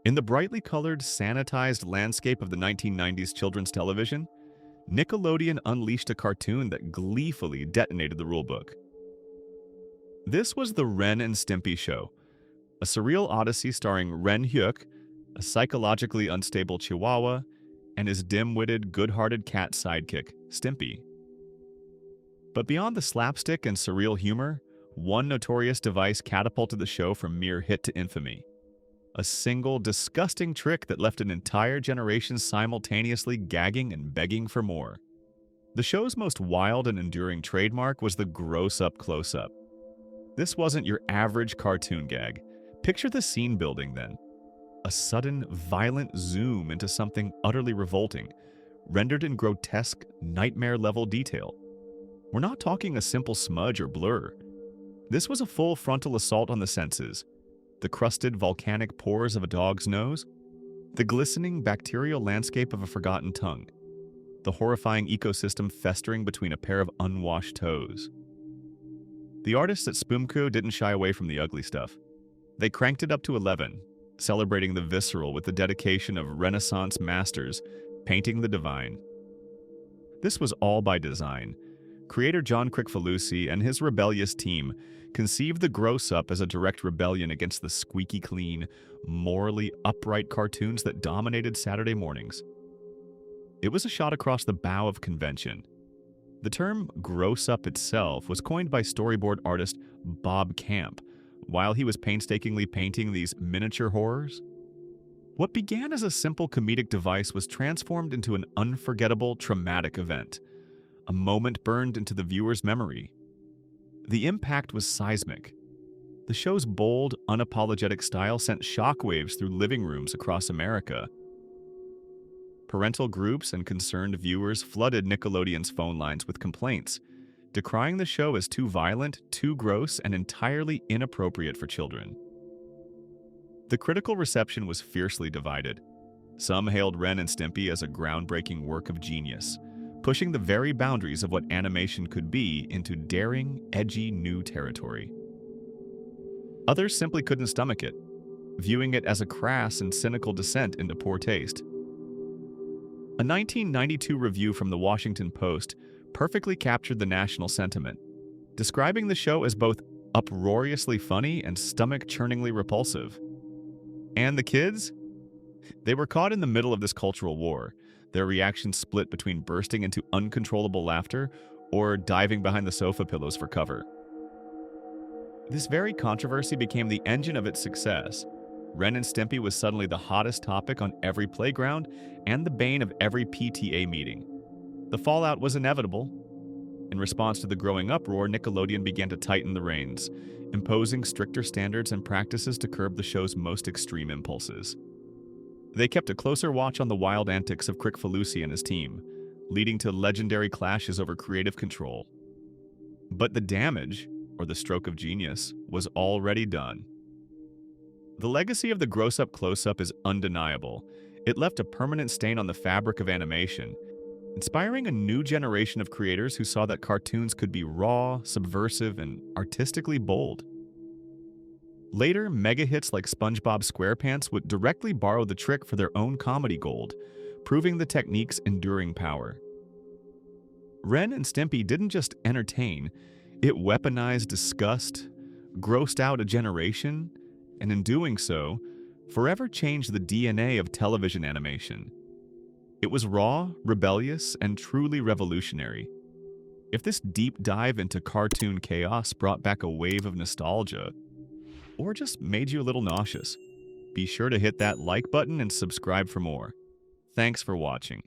In the brightly colored, sanitized landscape of the 1990s children's television, Nickelodeon unleashed a cartoon that gleefully detonated the rulebook. This was the Ren and Stimpy Show, a surreal odyssey starring Ren Hyuk, a psychologically unstable chihuahua, and his dim-witted, good-hearted cat sidekick, Stimpy. But beyond the slapstick and surreal humor, one notorious device catapulted the show from mere hit to infamy. A single, disgusting trick that left an entire generation simultaneously gagging and begging for more. The show's most wild and enduring trademark was the gross-up close-up. This wasn't your average cartoon gag. Picture the scene building then. A sudden, violent zoom into something utterly revolting, rendered in grotesque, nightmare-level detail. We're not talking a simple smudge or blur. This was a full frontal assault on the senses. The crusted volcanic pores of a dog's nose, the glistening bacterial landscape of a forgotten tongue, the horrifying ecosystem festering between a pair of unwashed toes. The artists at Spoomco didn't shy away from the ugly stuff. They cranked it up to 11, celebrating the visceral with the dedication of Renaissance masters painting the divine. This was all by design. Creator John Kricfalusi and his rebellious team conceived the gross-up as a direct rebellion against the squeaky clean, morally upright cartoons that dominated Saturday mornings. It was a shot across the bow of convention. The term gross-up itself was coined by storyboard artist Bob Camp while he was painstakingly painting these miniature horrors. What began as a simple comedic device was transformed into an unforgettable, traumatic event. A moment burned into the viewer's memory. The impact was seismic. The show's bold, unapologetic style sent shockwaves through living rooms across America. Parental groups and concerned viewers flooded Nickelodeon's phone lines with complaints, decrying the show as too violent, too gross, and entirely inappropriate for children. The critical reception was fiercely divided. Some hailed Ren and Stimpy as a groundbreaking work of genius, pushing the very boundaries of what animation could be into daring, edgy new territory. Others simply couldn't stomach it, viewing it as a crass and cynical descent into poor taste. A 1992 review from the Washington Post perfectly captured the national sentiment, describing the show as both uproariously funny and stomach-churningly repulsive. And the kids? They were caught in the middle of this cultural war, their reactions split between bursting into uncontrollable laughter or diving behind the sofa pillows for cover. This very controversy became the engine of its success. Ren and Stimpy was suddenly the hottest topic on every playground and the bane of every PTA meeting. The fallout was inevitable. In response to the growing uproar, Nickelodeon began to tighten the reins, imposing stricter standards and practices to curb the show's most extreme impulses. They kept a closer watch on the wild antics of Kricfalusi and his team, leading to legendary clashes over creative control. But the damage, or the stroke of genius, was already done. The legacy of the gross-up close-up is undeniable. It left a permanent stain on the fabric of animation, inspiring a new generation of creators who saw that cartoons could be raw, subversive, and artistically bold. Later, mega hits like SpongeBob SquarePants would directly borrow the trick for their own comedy gold, proving the technique's enduring power. Ren and Stimpy didn't just entertain, it weaponized disgust, grossed out a generation, and in doing so, forever changed the DNA of television animation. It was raw, rebellious, and truly revolutionary. If this deep dive into cartoon chaos brought back a wave of nostalgia, or just made you a little nauseous, be sure to hit that like button and subscribe for more. Thanks for watching.